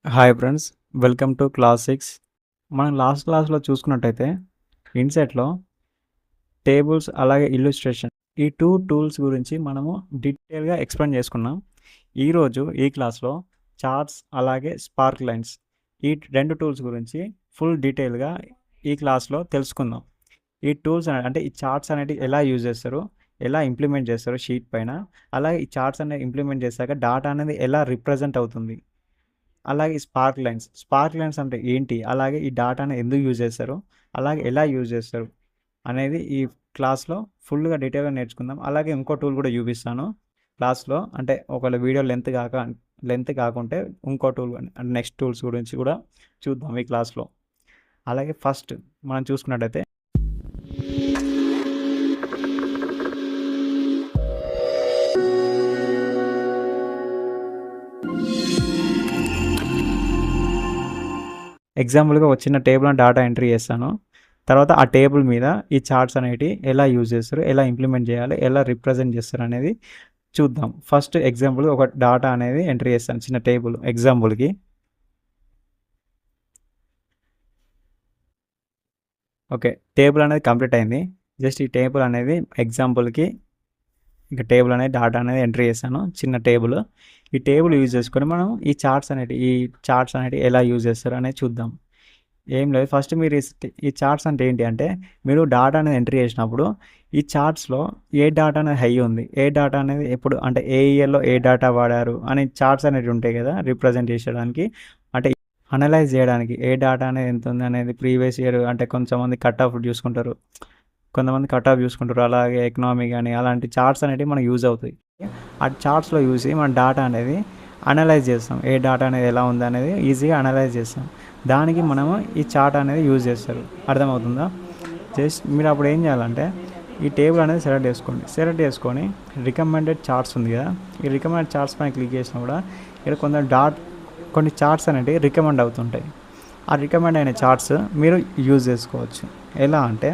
Hi friends, welcome to class 6. మనం last క్లాస్‌లో చూసుకున్నట్టయితే ఇన్సెట్‌లో టేబుల్స్ అలాగే ఇల్లుస్ట్రేషన్ ఈ 2 టూల్స్ గురించి మనము డీటెయిల్‌గా ఎక్స్‌ప్లెయిన్ చేసుకున్నాం. ఈరోజు ఈ క్లాస్‌లో చార్ట్స్ అలాగే స్పార్క్ లైన్స్ ఈ 2 టూల్స్ గురించి ఫుల్ డీటెయిల్‌గా ఈ క్లాస్‌లో తెలుసుకుందాం. ఈ టూల్స్ అంటే ఈ చార్ట్స్ అనేటివి ఎలా యూజ్ చేస్తారు, ఎలా ఇంప్లిమెంట్ చేస్తారు షీట్ పైన, అలాగే ఈ చార్ట్స్ అనేవి ఇంప్లిమెంట్ చేశాక డాటా అనేది ఎలా రిప్రజెంట్ అవుతుంది. అలాగే స్పార్క్ లైన్స్ అంటే ఏంటి? అలాగే ఈ డాటాని ఎందుకు యూజ్ చేస్తారు? అలాగే ఎలా యూజ్ చేస్తారు? అనేది ఈ క్లాస్‌లో ఫుల్‌గా డీటెయిల్‌గా నేర్చుకుందాం. అలాగే ఇంకో టూల్ కూడా చూపిస్తాను క్లాస్‌లో. అంటే ఒకవేళ వీడియో లెంత్ కాకుంటే ఇంకో టూల్ నెక్స్ట్ టూల్స్ గురించి కూడా చూద్దాం ఈ క్లాస్‌లో. అలాగే ఫస్ట్ మనం చూసుకున్నట్టయితే ఎగ్జాంపుల్‌గా ఒక చిన్న టేబుల్ డాటా ఎంట్రీ చేస్తాను. తర్వాత ఆ టేబుల్ మీద ఈ చార్ట్స్ అనేటివి ఎలా యూజ్ చేస్తారు, ఎలా ఇంప్లిమెంట్ చేయాలి, ఎలా రిప్రజెంట్ చేస్తారు అనేది చూద్దాం. ఫస్ట్ ఎగ్జాంపుల్ ఒక డాటా అనేది ఎంట్రీ చేస్తాను చిన్న టేబుల్ ఎగ్జాంపుల్‌కి. ఓకే. టేబుల్ అనేది కంప్లీట్ అయింది. జస్ట్ ఈ టేబుల్ అనేది ఎగ్జాంపుల్‌కి టేబుల్ అనేది డాటా అనేది ఎంట్రీ చేశాను చిన్న టేబుల్. ఈ టేబుల్ యూజ్ చేసుకొని మనం ఈ చార్ట్స్ అనేటివి ఎలా యూజ్ చేస్తారు అనేది చూద్దాం. ఏం లేదు. ఫస్ట్ మీరు ఈ చార్ట్స్ అంటే ఏంటి అంటే, మీరు డాటా అనేది ఎంట్రీ చేసినప్పుడు, ఈ చార్ట్స్‌లో ఏ డాటా అనేది హై ఉంది, ఏ డాటా అనేది ఎప్పుడు అంటే ఏ ఇయర్‌లో ఏ డాటా వాడారు అని చార్ట్స్ అనేటివి ఉంటాయి కదా! రిప్రజెంట్ చేసేయడానికి. అంటే అనలైజ్ చేయడానికి ఏ డాటా అనేది ఎంత ఉంది అనేది ప్రీవియస్ ఇయర్ అంటే కొంతమంది కట్ ఆఫ్ చూసుకుంటారు. కొంతమంది కట్ ఆఫ్ చూసుకుంటారు. అలాగే ఎకనామీ గాని అలాంటి చార్ట్స్ అనేటివి మనకు యూజ్ అవుతాయి. ఆ చార్ట్స్‌లో చూసి మన డాటా అనేది అనలైజ్ చేస్తాం. ఏ డాటా అనేది ఎలా ఉందనేది ఈజీగా అనలైజ్ చేస్తాం. దానికి మనము ఈ చార్ట్ అనేది యూజ్ చేస్తారు. అర్థమవుతుందా? జస్ట్ మీరు అప్పుడు ఏం చేయాలంటే ఈ టేబుల్ అనేది సెలెక్ట్ చేసుకొని రికమెండెడ్ చార్ట్స్ ఉంది కదా, ఈ రికమెండెడ్ చార్ట్స్ పైన క్లిక్ చేసినా కూడా ఇక్కడ కొన్ని చార్ట్స్ అనేవి రికమెండ్ అవుతుంటాయి. ఆ రికమెండ్ అయిన చార్ట్స్ మీరు యూజ్ చేసుకోవచ్చు. ఎలా అంటే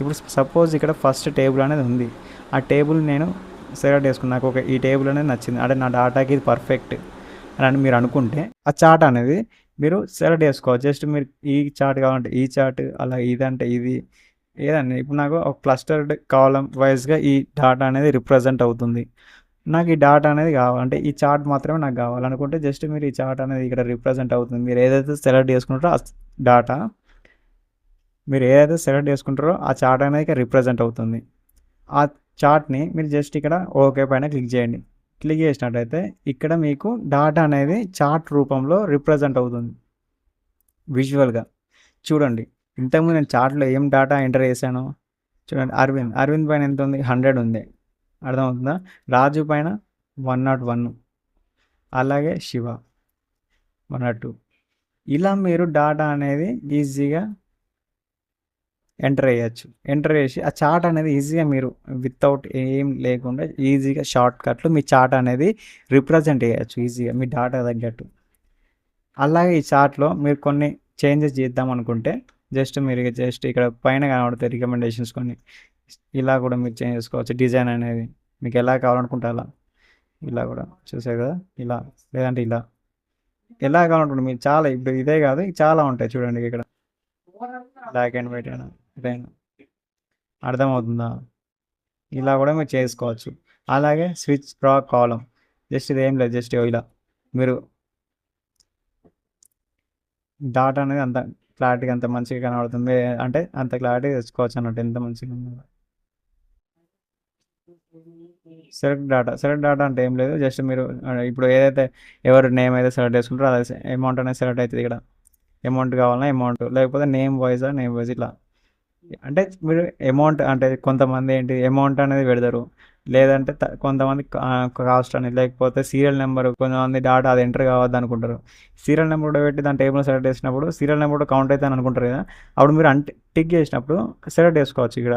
ఇప్పుడు సపోజ్ ఇక్కడ ఫస్ట్ టేబుల్ అనేది ఉంది. ఆ టేబుల్ నేను సెలెక్ట్ చేసుకున్నా, నాకు ఈ టేబుల్ అనేది నచ్చింది, అంటే నా డాటాకి ఇది పర్ఫెక్ట్ అని మీరు అనుకుంటే ఆ చార్ట్ అనేది మీరు సెలెక్ట్ చేసుకోవచ్చు. జస్ట్ మీరు ఈ చార్ట్ కావాలంటే ఈ చార్ట్, అలా ఇదంటే ఇది ఏదండి. ఇప్పుడు నాకు ఒక క్లస్టర్డ్ కాలం వైజ్గా ఈ డాటా అనేది రిప్రజెంట్ అవుతుంది. నాకు ఈ డాటా అనేది కావాలంటే ఈ చార్ట్ మాత్రమే నాకు కావాలనుకుంటే జస్ట్ మీరు ఈ చార్ట్ అనేది ఇక్కడ రిప్రజెంట్ అవుతుంది. డాటా మీరు ఏదైతే సెలెక్ట్ చేసుకుంటారో ఆ చార్ట్ అనేది ఇక్కడ రిప్రజెంట్ అవుతుంది. ఆ చార్ట్ని మీరు జస్ట్ ఇక్కడ ఓకే పైన క్లిక్ చేయండి. క్లిక్ చేసినట్టయితే ఇక్కడ మీకు డాటా అనేది చార్ట్ రూపంలో రిప్రజెంట్ అవుతుంది విజువల్గా. చూడండి, ఇంతకుముందు నేను చార్ట్లో ఏం డాటా ఎంటర్ చేశాను చూడండి. అరవింద్ పైన ఎంత ఉంది? 100 ఉంది. అర్థమవుతుందా? రాజు పైన 101, అలాగే శివ 102. ఇలా మీరు డాటా అనేది ఈజీగా ఎంటర్ చేసి ఆ చార్ట్ అనేది ఈజీగా మీరు వితౌట్ ఏం లేకుండా ఈజీగా షార్ట్ కట్లు మీ చార్ట్ అనేది రిప్రజెంట్ చేయొచ్చు ఈజీగా మీ డాటా తగ్గట్టు. అలాగే ఈ చార్ట్లో మీరు కొన్ని చేంజెస్ చేద్దాం అనుకుంటే జస్ట్ ఇక్కడ పైన కనబడతాయి రికమెండేషన్స్ కొన్ని. ఇలా కూడా మీరు చేంజ్ చేసుకోవచ్చు. డిజైన్ అనేది మీకు ఎలా కావాలనుకుంటే అలా. ఇలా కూడా చూసారు కదా, ఇలా లేదంటే ఇలా ఎలా కావాలనుకుంటే మీరు చాలా ఇప్పుడు ఇదే కాదు చాలా ఉంటాయి చూడండి ఇక్కడ. బ్లాక్ అండ్ వైట్ అయినా ఇదైనా. అర్థమవుతుందా? ఇలా కూడా మీరు చేసుకోవచ్చు. అలాగే స్విచ్ డ్రా కాలం, జస్ట్ ఇదేం లేదు, జస్ట్ ఇలా మీరు డాటా అనేది అంత క్లారిటీగా అంత మంచిగా కనబడుతుంది అంటే అంత క్లారిటీ తెచ్చుకోవచ్చు అన్నట్టు ఎంత మంచిగా ఉందో. సెలెక్ట్ డాటా అంటే ఏం లేదు, జస్ట్ మీరు ఇప్పుడు ఏదైతే ఎవరు నేమ్ అయితే సెలెక్ట్ చేసుకుంటారో అదే అమౌంట్ అనేది సెలెక్ట్ అవుతుంది ఇక్కడ. అమౌంట్ కావాలన్నా అమౌంట్, లేకపోతే నేమ్ వైజ్ ఇట్లా. అంటే మీరు అమౌంట్ అంటే కొంతమంది ఏంటి అమౌంట్ అనేది పెడతారు, లేదంటే కొంతమంది కాస్ట్ అని, లేకపోతే సీరియల్ నెంబర్, కొంతమంది డాటా అది ఎంటర్ కావద్దు అనుకుంటారు. సీరియల్ నెంబర్ కూడా పెట్టి దాని టేబుల్ సెలెక్ట్ చేసినప్పుడు సీరియల్ నెంబర్ కూడా కౌంట్ అవుతుంది అని అనుకుంటారు కదా. అప్పుడు మీరు టిక్ చేసినప్పుడు సెలెక్ట్ చేసుకోవచ్చు. ఇక్కడ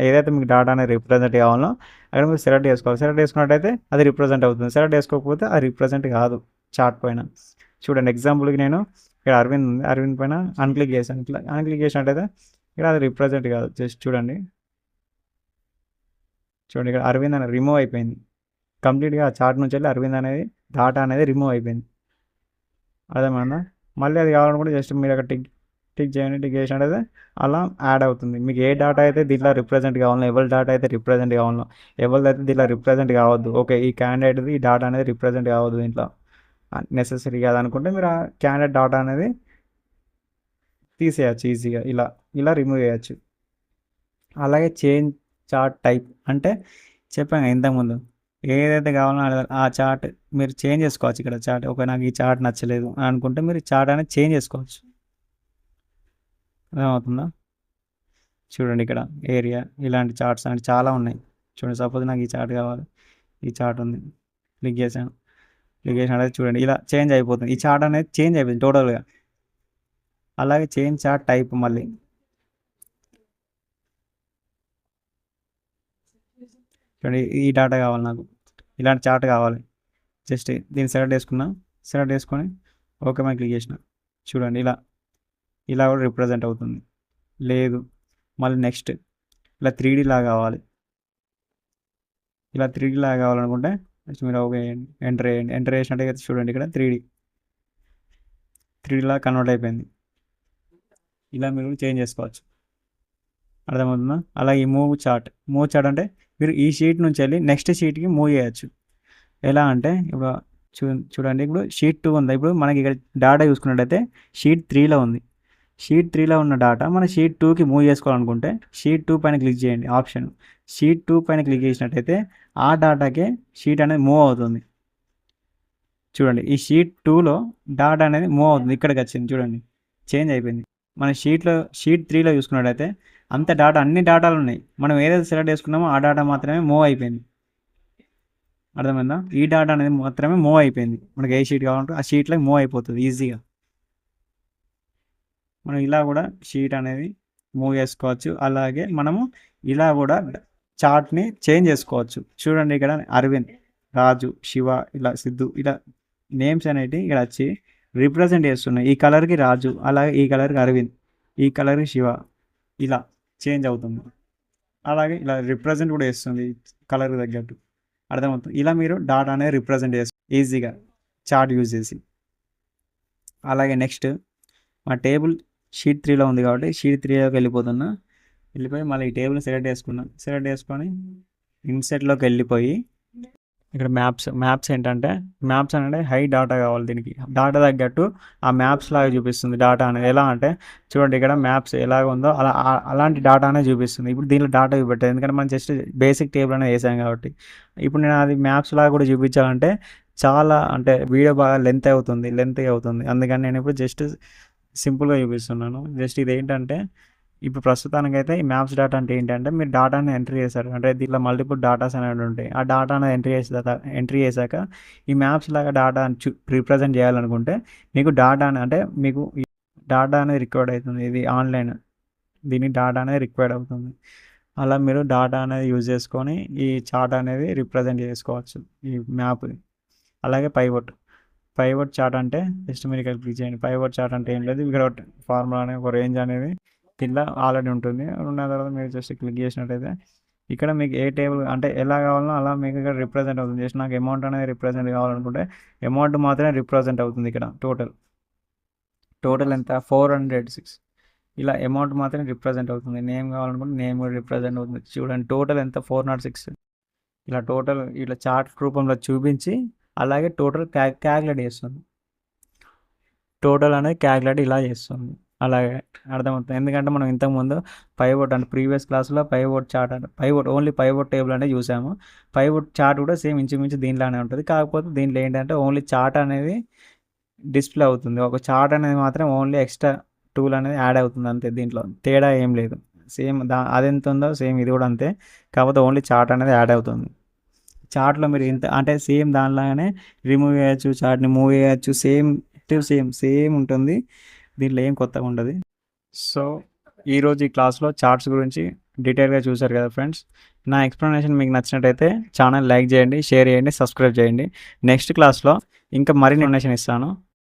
ఏదైతే మీకు డాటా అనేది రిప్రజెంట్ కావాలో అక్కడ మీరు సెలెక్ట్ చేసుకోవాలి. సెలెక్ట్ చేసుకున్నట్టయితే అది రిప్రజెంట్ అవుతుంది. సెలెక్ట్ చేసుకోకపోతే అది రిప్రజెంట్ కాదు చార్ట్ పైన. చూడండి, ఎగ్జాంపుల్కి నేను ఇక్కడ అరవింద్ ఉంది, అరవింద్ పైన అన్క్లిక్ చేశాను. ఇట్లా అన్క్లిక్ చేసినట్టయితే ఇక్కడ అది రిప్రజెంట్ కాదు. జస్ట్ చూడండి ఇక్కడ అరవింద్ అనేది రిమూవ్ అయిపోయింది. కంప్లీట్గా చార్ట్ నుంచి వెళ్ళి అరవింద్ అనేది డాటా అనేది రిమూవ్ అయిపోయింది. అదేమన్నా మళ్ళీ అది కావాలనుకుంటే జస్ట్ మీరు అక్కడ టిక్ చేయండి. టిక్ చేసినట్టయితే అలా యాడ్ అవుతుంది. మీకు ఏ డేటా అయితే దీంట్లో రిప్రజెంట్ కావాలో, ఎవరి డేటా అయితే రిప్రజెంట్ కావాలో, ఎవరిదైతే దీంట్లో రిప్రజెంట్ కావద్దు, ఓకే ఈ క్యాండిడేట్ది ఈ డేటా అనేది రిప్రజెంట్ కావద్దు దీంట్లో నెసెసరీ కాదనుకుంటే మీరు ఆ క్యాండిడేట్ డేటా అనేది తీసేయచ్చు ఈజీగా. ఇలా రిమూవ్ చేయొచ్చు. అలాగే చేంజ్ చార్ట్ టైప్ అంటే చెప్పాను ఇంతకుముందు, ఏదైతే కావాలో ఆ చార్ట్ మీరు చేంజ్ చేసుకోవచ్చు. ఇక్కడ చార్ట్ ఓకే నాకు ఈ చార్ట్ నచ్చలేదు అనుకుంటే మీరు చార్ట్ అనేది చేంజ్ చేసుకోవచ్చు. అర్థమవుతుందా? చూడండి ఇక్కడ ఏరియా ఇలాంటి చార్ట్స్ అంటే చాలా ఉన్నాయి. చూడండి సపోజ్ నాకు ఈ చార్ట్ కావాలి, ఈ చార్ట్ ఉంది, క్లిక్ చేశాను. క్లిక్ చేసినట్టయితే చూడండి ఇలా చేంజ్ అయిపోతుంది. ఈ చార్ట్ అనేది చేంజ్ అయిపోయింది టోటల్గా. అలాగే చేంజ్ చార్ట్ టైప్ మళ్ళీ చూడండి ఈ డేటా కావాలి నాకు, ఇలాంటి చార్ట్ కావాలి. జస్ట్ దీన్ని సెలెక్ట్ చేసుకున్నా, సెలెక్ట్ చేసుకొని ఓకే మనం క్లిక్ చేసిన చూడండి ఇలా కూడా రిప్రజెంట్ అవుతుంది. లేదు మళ్ళీ నెక్స్ట్ ఇలా 3D లాగా కావాలి, ఇలా 3D లాగా కావాలనుకుంటే నెక్స్ట్ మీరు ఓకే ఎంటర్ చేయండి. ఎంటర్ చేసినట్టు చూడండి ఇక్కడ 3D లాగా కన్వర్ట్ అయిపోయింది. ఇలా మీరు చేంజ్ చేసుకోవచ్చు. అర్థమవుతుందా? అలాగే మూవ్ చార్ట్ అంటే మీరు ఈ షీట్ నుంచి వెళ్ళి నెక్స్ట్ షీట్కి మూవ్ చేయొచ్చు. ఎలా అంటే ఇప్పుడు చూడండి ఇప్పుడు షీట్ 2 ఉంది. ఇప్పుడు మనకి ఇక్కడ డేటా చూసుకున్నట్టయితే షీట్ 3లో ఉంది. షీట్ 3లో ఉన్న డేటా మన షీట్ 2కి మూవ్ చేసుకోవాలనుకుంటే షీట్ 2 పైన క్లిక్ చేయండి. ఆప్షన్ షీట్ 2 పైన క్లిక్ చేసినట్టయితే ఆ డేటాకే షీట్ అనేది మూవ్ అవుతుంది. చూడండి ఈ షీట్ 2లో డేటా అనేది మూవ్ అవుతుంది. ఇక్కడికి వచ్చింది చూడండి చేంజ్ అయిపోయింది. మన షీట్ 3లో చూసుకున్నట్టయితే అంత డేటా అన్ని డేటాలు ఉన్నాయి. మనం ఏదైతే సెలెక్ట్ చేసుకున్నామో ఆ డేటా మాత్రమే మూవ్ అయిపోయింది. అర్థమైందా? ఈ డేటా అనేది మాత్రమే మూవ్ అయిపోయింది. మనకి ఏ షీట్ కావాలంటే ఆ షీట్లో మూవ్ అయిపోతుంది ఈజీగా. మనం ఇలా కూడా షీట్ అనేది మూవ్ చేసుకోవచ్చు. అలాగే మనము ఇలా కూడా చార్ట్ని చేంజ్ చేసుకోవచ్చు. చూడండి ఇక్కడ అరవింద్, రాజు, శివ, ఇలా సిద్ధు, ఇలా నేమ్స్ అనేవి ఇక్కడ వచ్చి రిప్రజెంట్ చేస్తున్నాయి. ఈ కలర్కి రాజు, అలాగే ఈ కలర్కి అరవింద్, ఈ కలర్కి శివ, ఇలా చేంజ్ అవుతుంది. అలాగే ఇలా రిప్రజెంట్ కూడా చేస్తుంది కలర్ తగ్గట్టు. అర్థమవుతుంది. ఇలా మీరు డాటా అనేది రిప్రజెంట్ చేస్తారు ఈజీగా చార్ట్ యూజ్ చేసి. అలాగే నెక్స్ట్ మా టేబుల్ షీట్ 3లో ఉంది కాబట్టి షీట్ 3లోకి వెళ్ళిపోయి మళ్ళీ ఈ టేబుల్ని సెలెక్ట్ చేసుకొని ఇన్సెట్లోకి వెళ్ళిపోయి ఇక్కడ మ్యాప్స్ ఏంటంటే మ్యాప్స్ అంటే హై డాటా కావాలి. దీనికి డాటా తగ్గట్టు ఆ మ్యాప్స్ లాగా చూపిస్తుంది డాటా అనేది. ఎలా అంటే చూడండి ఇక్కడ మ్యాప్స్ ఎలాగ ఉందో అలాంటి డాటా అనేది చూపిస్తుంది. ఇప్పుడు దీనిలో డాటా చూపెట్టారు ఎందుకంటే మనం జస్ట్ బేసిక్ టేబుల్ అనేది వేసాం కాబట్టి. ఇప్పుడు నేను అది మ్యాప్స్ లాగా కూడా చూపించాలంటే చాలా అంటే వీడియో బాగా లెంత్ అవుతుంది. అందుకని నేను ఇప్పుడు జస్ట్ సింపుల్గా చూపిస్తున్నాను. జస్ట్ ఇది ఏంటంటే ఇప్పుడు ప్రస్తుతానికైతే ఈ మ్యాప్స్ డేటా అంటే ఏంటంటే మీరు డేటాని ఎంట్రీ చేశారు అంటే దీంట్లో మల్టిపుల్ డేటాస్ అనేవి ఉంటాయి. ఆ డేటా అనేది ఎంట్రీ చేశాక ఈ మ్యాప్స్ లాగా డేటా రిప్రజెంట్ చేయాలనుకుంటే మీకు డేటా అంటే మీకు డేటా అనేది రిక్వైర్డ్ అవుతుంది. ఇది ఆన్లైన్, దీనికి డేటా అనేది రిక్వైర్డ్ అవుతుంది. అలా మీరు డేటా అనేది యూజ్ చేసుకొని ఈ చార్ట్ అనేది రిప్రజెంట్ చేసుకోవచ్చు ఈ మ్యాప్ని. అలాగే పైవట్ చార్ట్ అంటే జస్ట్ మీరు ఇక్కడ క్లిక్ చేయండి. పైవట్ చార్ట్ అంటే ఏం లేదు, ఇక్కడ ఫార్ములా అనేది ఒక రేంజ్ అనేది కింద ఆల్రెడీ ఉంటుంది. ఉన్న తర్వాత మీరు జస్ట్ క్లిక్ చేసినట్టయితే ఇక్కడ మీకు ఏ టేబుల్ అంటే ఎలా కావాలనో అలా మీకు ఇక్కడ రిప్రజెంట్ అవుతుంది. జస్ట్ నాకు అమౌంట్ అనేది రిప్రజెంట్ కావాలనుకుంటే అమౌంట్ మాత్రమే రిప్రజెంట్ అవుతుంది. ఇక్కడ టోటల్ ఎంత 406. ఇలా అమౌంట్ మాత్రమే రిప్రజెంట్ అవుతుంది. నేమ్ కావాలనుకుంటే నేమ్ కూడా రిప్రజెంట్ అవుతుంది. చూడండి టోటల్ ఎంత 406. ఇలా టోటల్ ఇట్లా చార్ట్ రూపంలో చూపించి అలాగే టోటల్ క్యాలిక్యులేట్ చేస్తుంది. టోటల్ అనేది క్యాలిక్యులేట్ ఇలా చేస్తుంది. అలాగే అర్థమవుతుంది. ఎందుకంటే మనం ఇంతకుముందు పైవట్ అంటే ప్రీవియస్ క్లాస్లో పైవట్ చార్ట్ అంటే ఓన్లీ పైవట్ టేబుల్ అనేది చూసాము. పైవట్ చార్ట్ కూడా సేమ్ ఇంచుమించు దీంట్లోనే ఉంటుంది. కాకపోతే దీంట్లో ఏంటంటే ఓన్లీ చార్ట్ అనేది డిస్ప్లే అవుతుంది. ఒక చార్ట్ అనేది మాత్రం ఓన్లీ ఎక్స్ట్రా టూల్ అనేది యాడ్ అవుతుంది అంతే. దీంట్లో తేడా ఏం లేదు. సేమ్ అదెంత ఉందో సేమ్ ఇది కూడా అంతే. కాకపోతే ఓన్లీ చార్ట్ అనేది యాడ్ అవుతుంది. చార్ట్లో మీరు ఇంత అంటే సేమ్ దానిలాగానే రిమూవ్ చేయొచ్చు, చార్ట్ని మూవ్ చేయొచ్చు. సేమ్ ఉంటుంది. దీంట్లో ఏం కొత్తగా ఉండదు. సో ఈరోజు ఈ క్లాస్లో చార్ట్స్ గురించి డీటెయిల్గా చూసారు కదా ఫ్రెండ్స్. నా ఎక్స్ప్లెనేషన్ మీకు నచ్చినట్టయితే ఛానల్ లైక్ చేయండి, షేర్ చేయండి, సబ్స్క్రైబ్ చేయండి. నెక్స్ట్ క్లాస్లో ఇంకా మరిన్ని ఇన్ఫర్మేషన్ ఇస్తాను.